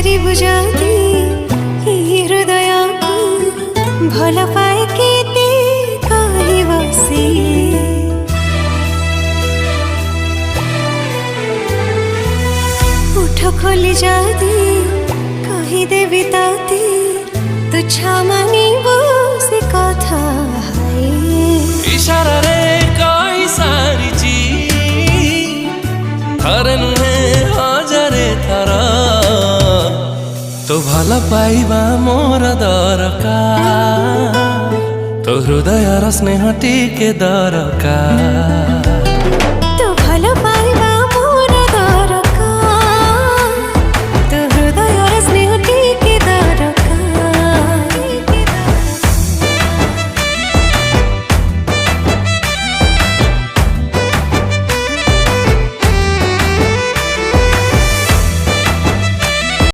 पचारि बुझाती हृदय को भल पाए केते कहि बसी उठ खोली जाती कहि देवी ताती तुच्छा मानिबो से कथा इशारा रे कहि सारिची थरे नुहे हजारे थर तो भल पाइबा मोर दरकार तो हृदय स्नेह टिके दरकार।